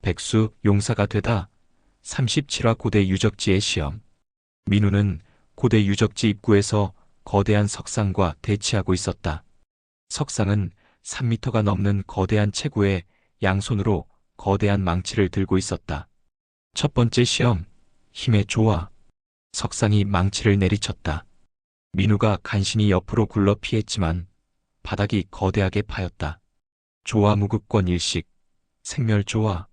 백수 용사가 되다. 37화 고대 유적지의 시험. 민우는 고대 유적지 입구에서 거대한 석상과 대치하고 있었다. 석상은 3미터가 넘는 거대한 체구에 양손으로 거대한 망치를 들고 있었다. 첫 번째 시험, 힘의 조화. 석상이 망치를 내리쳤다. 민우가 간신히 옆으로 굴러 피했지만 바닥이 거대하게 파였다. 조화 무극권 일식, 생멸조화.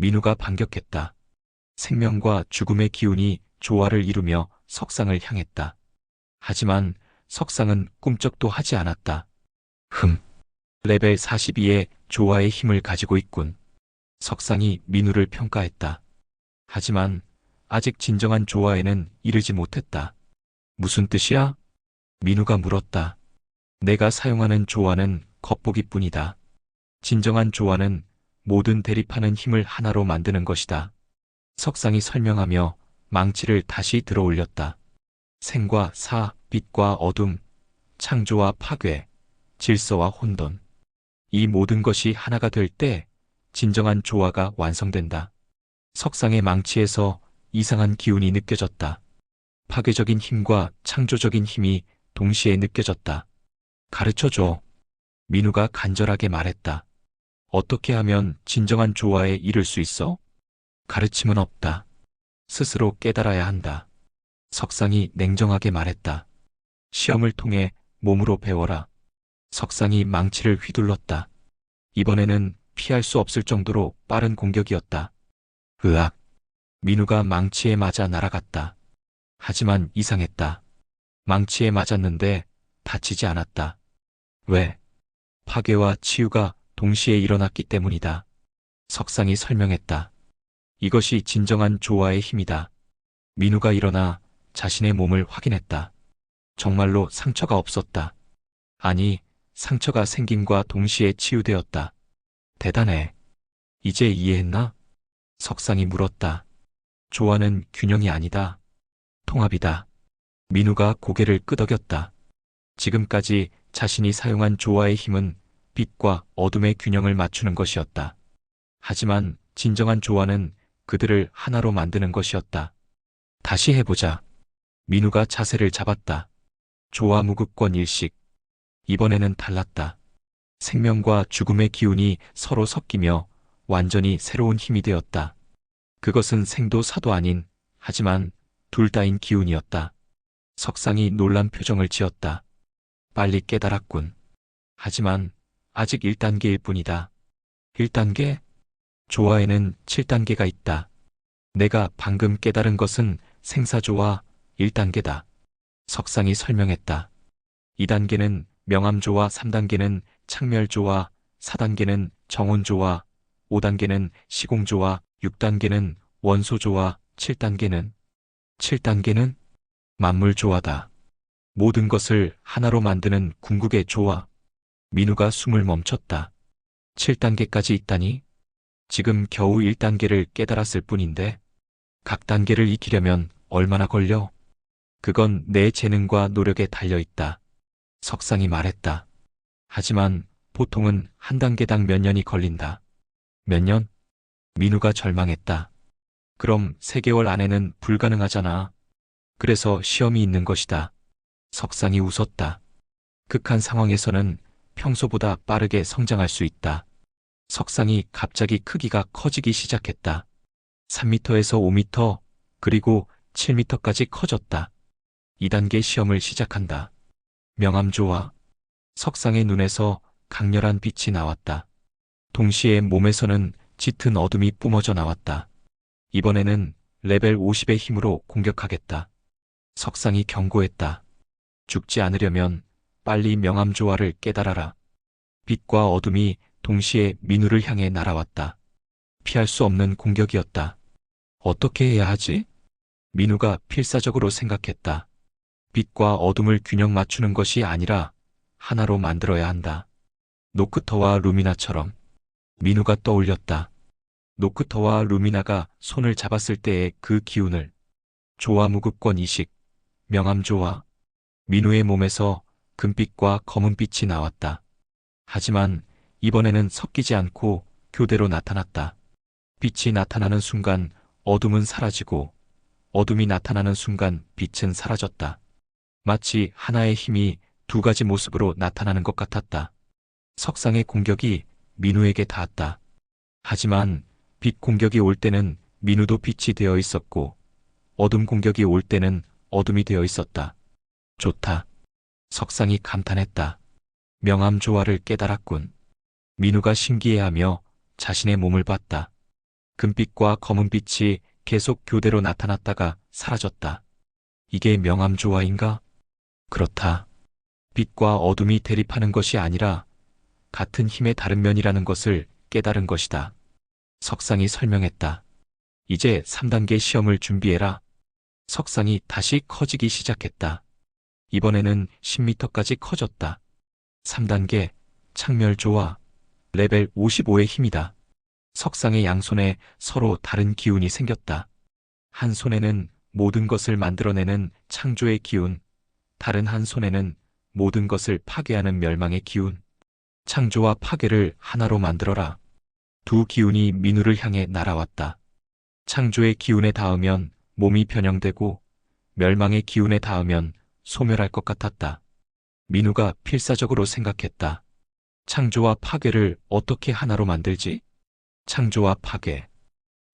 민우가 반격했다. 생명과 죽음의 기운이 조화를 이루며 석상을 향했다. 하지만 석상은 꿈쩍도 하지 않았다. 레벨 42의 조화의 힘을 가지고 있군. 석상이 민우를 평가했다. 하지만 아직 진정한 조화에는 이르지 못했다. 무슨 뜻이야? 민우가 물었다. 내가 사용하는 조화는 겉보기뿐이다. 진정한 조화는 모든 대립하는 힘을 하나로 만드는 것이다. 석상이 설명하며 망치를 다시 들어 올렸다. 생과 사, 빛과 어둠, 창조와 파괴, 질서와 혼돈. 이 모든 것이 하나가 될 때 진정한 조화가 완성된다. 석상의 망치에서 이상한 기운이 느껴졌다. 파괴적인 힘과 창조적인 힘이 동시에 느껴졌다. 가르쳐줘. 민우가 간절하게 말했다. 어떻게 하면 진정한 조화에 이를 수 있어? 가르침은 없다. 스스로 깨달아야 한다. 석상이 냉정하게 말했다. 시험을 통해 몸으로 배워라. 석상이 망치를 휘둘렀다. 이번에는 피할 수 없을 정도로 빠른 공격이었다. 으악! 민우가 망치에 맞아 날아갔다. 하지만 이상했다. 망치에 맞았는데 다치지 않았다. 왜? 파괴와 치유가 동시에 일어났기 때문이다. 석상이 설명했다. 이것이 진정한 조화의 힘이다. 민우가 일어나 자신의 몸을 확인했다. 정말로 상처가 없었다. 아니, 상처가 생김과 동시에 치유되었다. 대단해. 이제 이해했나? 석상이 물었다. 조화는 균형이 아니다. 통합이다. 민우가 고개를 끄덕였다. 지금까지 자신이 사용한 조화의 힘은 빛과 어둠의 균형을 맞추는 것이었다. 하지만 진정한 조화는 그들을 하나로 만드는 것이었다. 다시 해보자. 민우가 자세를 잡았다. 조화 무극권 일식. 이번에는 달랐다. 생명과 죽음의 기운이 서로 섞이며 완전히 새로운 힘이 되었다. 그것은 생도 사도 아닌, 하지만 둘 다인 기운이었다. 석상이 놀란 표정을 지었다. 빨리 깨달았군. 하지만 아직 1단계일 뿐이다. 1단계? 조화에는 7단계가 있다. 내가 방금 깨달은 것은 생사조화 1단계다. 석상이 설명했다. 2단계는 명암조화, 3단계는 창멸조화, 4단계는 정혼조화, 5단계는 시공조화, 6단계는 원소조화, 7단계는 만물조화다. 모든 것을 하나로 만드는 궁극의 조화. 민우가 숨을 멈췄다. 7단계까지 있다니? 지금 겨우 1단계를 깨달았을 뿐인데 각 단계를 익히려면 얼마나 걸려? 그건 내 재능과 노력에 달려있다. 석상이 말했다. 하지만 보통은 한 단계당 몇 년이 걸린다. 몇 년? 민우가 절망했다. 그럼 3개월 안에는 불가능하잖아. 그래서 시험이 있는 것이다. 석상이 웃었다. 극한 상황에서는 평소보다 빠르게 성장할 수 있다. 석상이 갑자기 크기가 커지기 시작했다. 3m에서 5m, 그리고 7m까지 커졌다. 2단계 시험을 시작한다. 명암조화. 석상의 눈에서 강렬한 빛이 나왔다. 동시에 몸에서는 짙은 어둠이 뿜어져 나왔다. 이번에는 레벨 50의 힘으로 공격하겠다. 석상이 경고했다. 죽지 않으려면 빨리 명암조화를 깨달아라. 빛과 어둠이 동시에 민우를 향해 날아왔다. 피할 수 없는 공격이었다. 어떻게 해야 하지? 민우가 필사적으로 생각했다. 빛과 어둠을 균형 맞추는 것이 아니라 하나로 만들어야 한다. 노크터와 루미나처럼. 민우가 떠올렸다. 노크터와 루미나가 손을 잡았을 때의 그 기운을. 조화 무극권 이식, 명암조화. 민우의 몸에서 금빛과 검은빛이 나왔다. 하지만 이번에는 섞이지 않고 교대로 나타났다. 빛이 나타나는 순간 어둠은 사라지고 어둠이 나타나는 순간 빛은 사라졌다. 마치 하나의 힘이 두 가지 모습으로 나타나는 것 같았다. 석상의 공격이 민우에게 닿았다. 하지만 빛 공격이 올 때는 민우도 빛이 되어 있었고 어둠 공격이 올 때는 어둠이 되어 있었다. 좋다. 석상이 감탄했다. 명암 조화를 깨달았군. 민우가 신기해하며 자신의 몸을 봤다. 금빛과 검은빛이 계속 교대로 나타났다가 사라졌다. 이게 명암 조화인가? 그렇다. 빛과 어둠이 대립하는 것이 아니라 같은 힘의 다른 면이라는 것을 깨달은 것이다. 석상이 설명했다. 이제 3단계 시험을 준비해라. 석상이 다시 커지기 시작했다. 이번에는 10m까지 커졌다. 3단계 창멸조화 레벨 55의 힘이다. 석상의 양손에 서로 다른 기운이 생겼다. 한 손에는 모든 것을 만들어내는 창조의 기운, 다른 한 손에는 모든 것을 파괴하는 멸망의 기운. 창조와 파괴를 하나로 만들어라. 두 기운이 민우를 향해 날아왔다. 창조의 기운에 닿으면 몸이 변형되고 멸망의 기운에 닿으면 소멸할 것 같았다. 민우가 필사적으로 생각했다. 창조와 파괴를 어떻게 하나로 만들지? 창조와 파괴.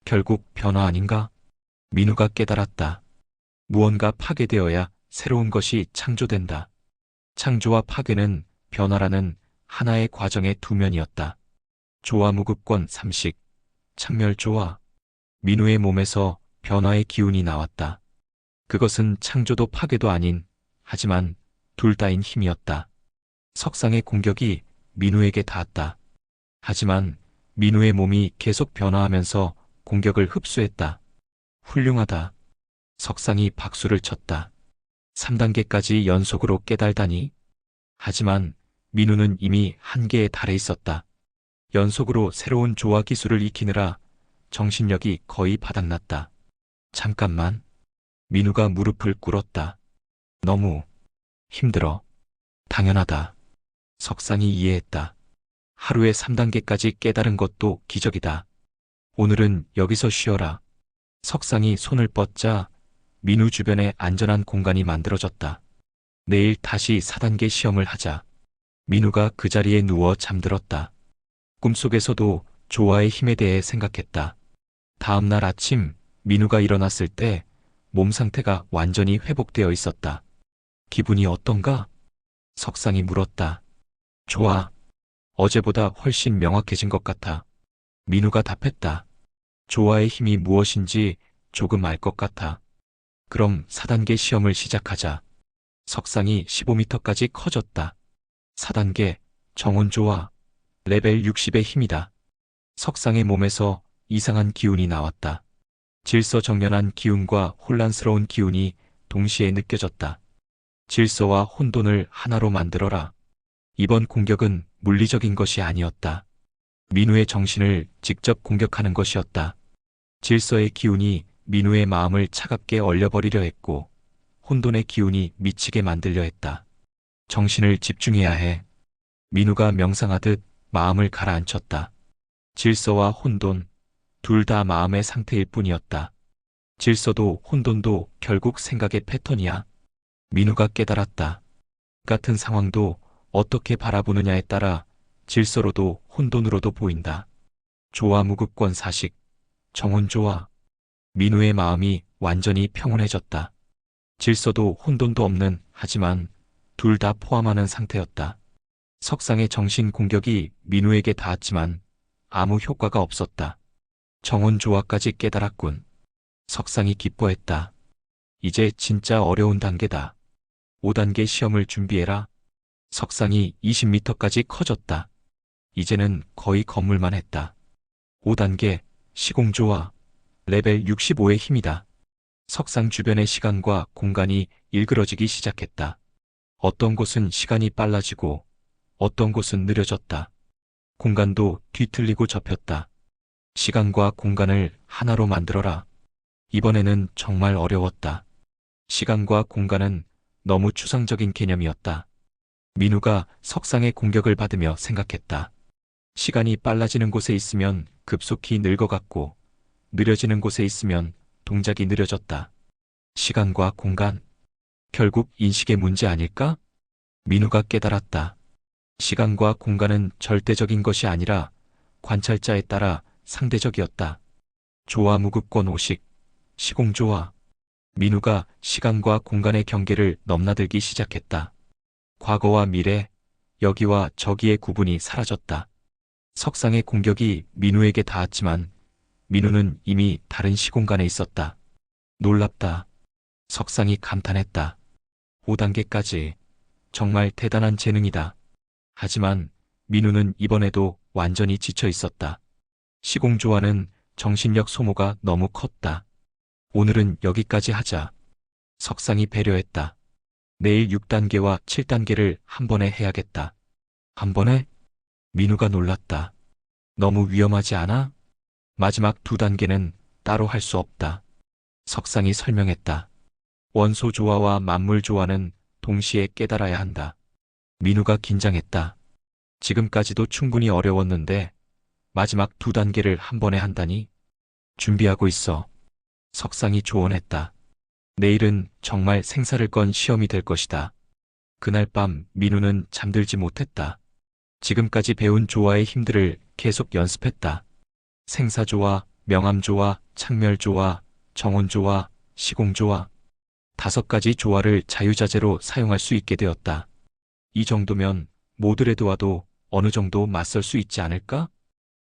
결국 변화 아닌가? 민우가 깨달았다. 무언가 파괴되어야 새로운 것이 창조된다. 창조와 파괴는 변화라는 하나의 과정의 두 면이었다. 조화무급권 3식, 창멸조화. 민우의 몸에서 변화의 기운이 나왔다. 그것은 창조도 파괴도 아닌, 하지만 둘 다인 힘이었다. 석상의 공격이 민우에게 닿았다. 하지만 민우의 몸이 계속 변화하면서 공격을 흡수했다. 훌륭하다. 석상이 박수를 쳤다. 3단계까지 연속으로 깨달다니. 하지만 민우는 이미 한계에 달해 있었다. 연속으로 새로운 조화 기술을 익히느라 정신력이 거의 바닥났다. 잠깐만. 민우가 무릎을 꿇었다. 너무 힘들어. 당연하다. 석상이 이해했다. 하루에 3단계까지 깨달은 것도 기적이다. 오늘은 여기서 쉬어라. 석상이 손을 뻗자 민우 주변에 안전한 공간이 만들어졌다. 내일 다시 4단계 시험을 하자. 민우가 그 자리에 누워 잠들었다. 꿈속에서도 조화의 힘에 대해 생각했다. 다음 날 아침 민우가 일어났을 때 몸 상태가 완전히 회복되어 있었다. 기분이 어떤가? 석상이 물었다. 좋아. 어제보다 훨씬 명확해진 것 같아. 민우가 답했다. 조화의 힘이 무엇인지 조금 알 것 같아. 그럼 4단계 시험을 시작하자. 석상이 15m까지 커졌다. 4단계 정혼조화 레벨 60의 힘이다. 석상의 몸에서 이상한 기운이 나왔다. 질서정연한 기운과 혼란스러운 기운이 동시에 느껴졌다. 질서와 혼돈을 하나로 만들어라. 이번 공격은 물리적인 것이 아니었다. 민우의 정신을 직접 공격하는 것이었다. 질서의 기운이 민우의 마음을 차갑게 얼려버리려 했고 혼돈의 기운이 미치게 만들려 했다. 정신을 집중해야 해. 민우가 명상하듯 마음을 가라앉혔다. 질서와 혼돈, 둘 다 마음의 상태일 뿐이었다. 질서도 혼돈도 결국 생각의 패턴이야. 민우가 깨달았다. 같은 상황도 어떻게 바라보느냐에 따라 질서로도 혼돈으로도 보인다. 조화무급권 4식, 정혼조화. 민우의 마음이 완전히 평온해졌다. 질서도 혼돈도 없는, 하지만 둘 다 포함하는 상태였다. 석상의 정신 공격이 민우에게 닿았지만 아무 효과가 없었다. 정혼조화까지 깨달았군. 석상이 기뻐했다. 이제 진짜 어려운 단계다. 5단계 시험을 준비해라. 석상이 20m까지 커졌다. 이제는 거의 건물만 했다. 5단계 시공조화 레벨 65의 힘이다. 석상 주변의 시간과 공간이 일그러지기 시작했다. 어떤 곳은 시간이 빨라지고 어떤 곳은 느려졌다. 공간도 뒤틀리고 접혔다. 시간과 공간을 하나로 만들어라. 이번에는 정말 어려웠다. 시간과 공간은 너무 추상적인 개념이었다. 민우가 석상의 공격을 받으며 생각했다. 시간이 빨라지는 곳에 있으면 급속히 늙어갔고 느려지는 곳에 있으면 동작이 느려졌다. 시간과 공간. 결국 인식의 문제 아닐까? 민우가 깨달았다. 시간과 공간은 절대적인 것이 아니라 관찰자에 따라 상대적이었다. 조화 무급권 오식, 시공조화. 민우가 시간과 공간의 경계를 넘나들기 시작했다. 과거와 미래, 여기와 저기의 구분이 사라졌다. 석상의 공격이 민우에게 닿았지만 민우는 이미 다른 시공간에 있었다. 놀랍다. 석상이 감탄했다. 5단계까지. 정말 대단한 재능이다. 하지만 민우는 이번에도 완전히 지쳐 있었다. 시공조화는 정신력 소모가 너무 컸다. 오늘은 여기까지 하자. 석상이 배려했다. 내일 6단계와 7단계를 한 번에 해야겠다. 한 번에? 민우가 놀랐다. 너무 위험하지 않아? 마지막 2단계는 따로 할 수 없다. 석상이 설명했다. 원소 조화와 만물 조화는 동시에 깨달아야 한다. 민우가 긴장했다. 지금까지도 충분히 어려웠는데 마지막 2단계를 한 번에 한다니? 준비하고 있어. 석상이 조언했다. 내일은 정말 생사를 건 시험이 될 것이다. 그날 밤 민우는 잠들지 못했다. 지금까지 배운 조화의 힘들을 계속 연습했다. 생사조화, 명암조화, 창멸조화, 정혼조화, 시공조화. 5가지 조화를 자유자재로 사용할 수 있게 되었다. 이 정도면 모드레드와도 어느 정도 맞설 수 있지 않을까?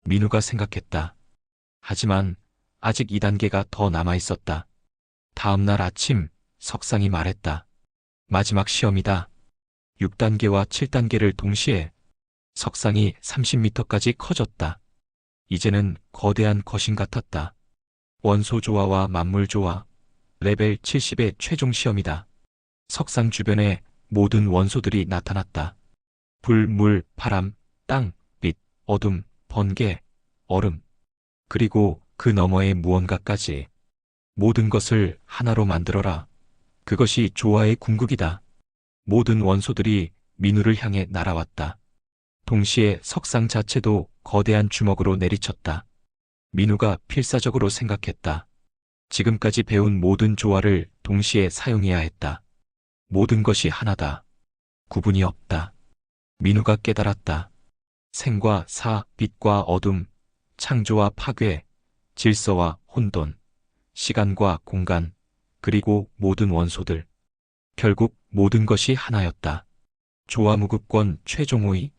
민우가 생각했다. 하지만 아직 2단계가 더 남아 있었다. 다음 날 아침 석상이 말했다. 마지막 시험이다. 6단계와 7단계를 동시에. 석상이 30m까지 커졌다. 이제는 거대한 거신 같았다. 원소 조화와 만물 조화. 레벨 70의 최종 시험이다. 석상 주변에 모든 원소들이 나타났다. 불, 물, 바람, 땅, 빛, 어둠, 번개, 얼음. 그리고 그 너머의 무언가까지. 모든 것을 하나로 만들어라. 그것이 조화의 궁극이다. 모든 원소들이 민우를 향해 날아왔다. 동시에 석상 자체도 거대한 주먹으로 내리쳤다. 민우가 필사적으로 생각했다. 지금까지 배운 모든 조화를 동시에 사용해야 했다. 모든 것이 하나다. 구분이 없다. 민우가 깨달았다. 생과 사, 빛과 어둠, 창조와 파괴, 질서와 혼돈, 시간과 공간, 그리고 모든 원소들. 결국 모든 것이 하나였다. 조화무급권 최종 5위,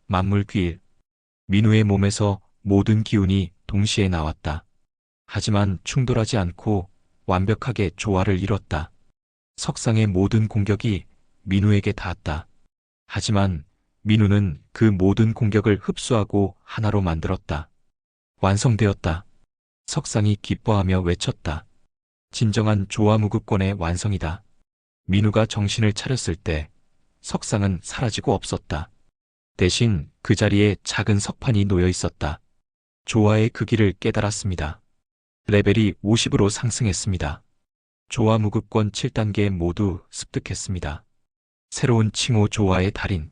만물귀일. 민우의 몸에서 모든 기운이 동시에 나왔다. 하지만 충돌하지 않고 완벽하게 조화를 이뤘다. 석상의 모든 공격이 민우에게 닿았다. 하지만 민우는 그 모든 공격을 흡수하고 하나로 만들었다. 완성되었다. 석상이 기뻐하며 외쳤다. 진정한 조화무급권의 완성이다. 민우가 정신을 차렸을 때 석상은 사라지고 없었다. 대신 그 자리에 작은 석판이 놓여 있었다. 조화의 크기를 깨달았습니다. 레벨이 50으로 상승했습니다. 조화무급권 7단계 모두 습득했습니다. 새로운 칭호 조화의 달인.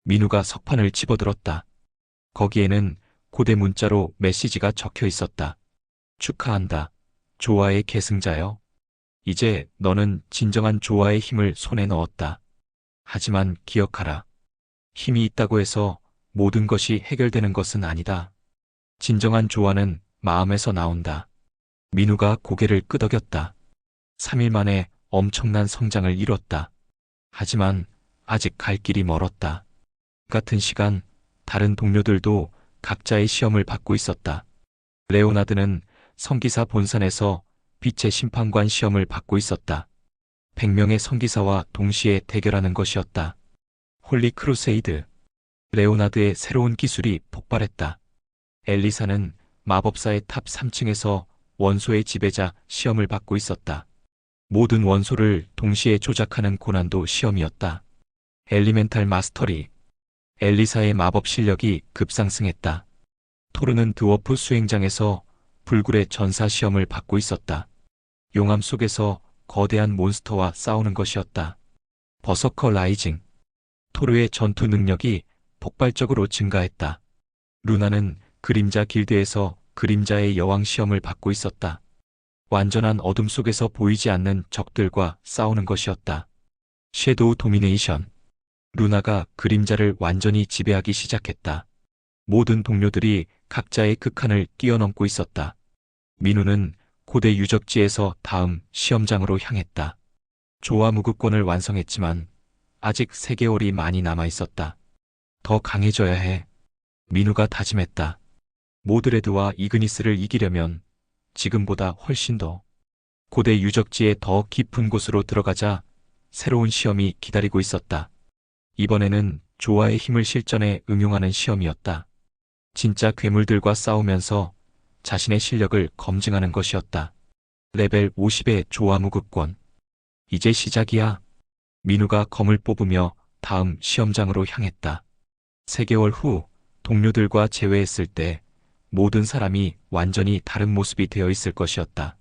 민우가 석판을 집어들었다. 거기에는 고대 문자로 메시지가 적혀 있었다. 축하한다. 조화의 계승자여. 이제 너는 진정한 조화의 힘을 손에 넣었다. 하지만 기억하라. 힘이 있다고 해서 모든 것이 해결되는 것은 아니다. 진정한 조화는 마음에서 나온다. 민우가 고개를 끄덕였다. 3일 만에 엄청난 성장을 이뤘다. 하지만 아직 갈 길이 멀었다. 같은 시간 다른 동료들도 각자의 시험을 받고 있었다. 레오나드는 성기사 본산에서 빛의 심판관 시험을 받고 있었다. 100명의 성기사와 동시에 대결하는 것이었다. 홀리 크루세이드. 레오나드의 새로운 기술이 폭발했다. 엘리사는 마법사의 탑 3층에서 원소의 지배자 시험을 받고 있었다. 모든 원소를 동시에 조작하는 고난도 시험이었다. 엘리멘탈 마스터리. 엘리사의 마법 실력이 급상승했다. 토르는 드워프 수행장에서 불굴의 전사 시험을 받고 있었다. 용암 속에서 거대한 몬스터와 싸우는 것이었다. 버서커 라이징. 토르의 전투 능력이 폭발적으로 증가했다. 루나는 그림자 길드에서 그림자의 여왕 시험을 받고 있었다. 완전한 어둠 속에서 보이지 않는 적들과 싸우는 것이었다. 섀도우 도미네이션. 루나가 그림자를 완전히 지배하기 시작했다. 모든 동료들이 각자의 극한을 뛰어넘고 있었다. 민우는 고대 유적지에서 다음 시험장으로 향했다. 조화무구권을 완성했지만 아직 3개월이 많이 남아 있었다. 더 강해져야 해. 민우가 다짐했다. 모드레드와 이그니스를 이기려면 지금보다 훨씬 더 고대 유적지의 더 깊은 곳으로 들어가자 새로운 시험이 기다리고 있었다. 이번에는 조화의 힘을 실전에 응용하는 시험이었다. 진짜 괴물들과 싸우면서 자신의 실력을 검증하는 것이었다. 레벨 50의 조화무구권. 이제 시작이야. 민우가 검을 뽑으며 다음 시험장으로 향했다. 3개월 후 동료들과 재회했을 때 모든 사람이 완전히 다른 모습이 되어 있을 것이었다.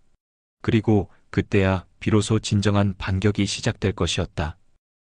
그리고 그때야 비로소 진정한 반격이 시작될 것이었다.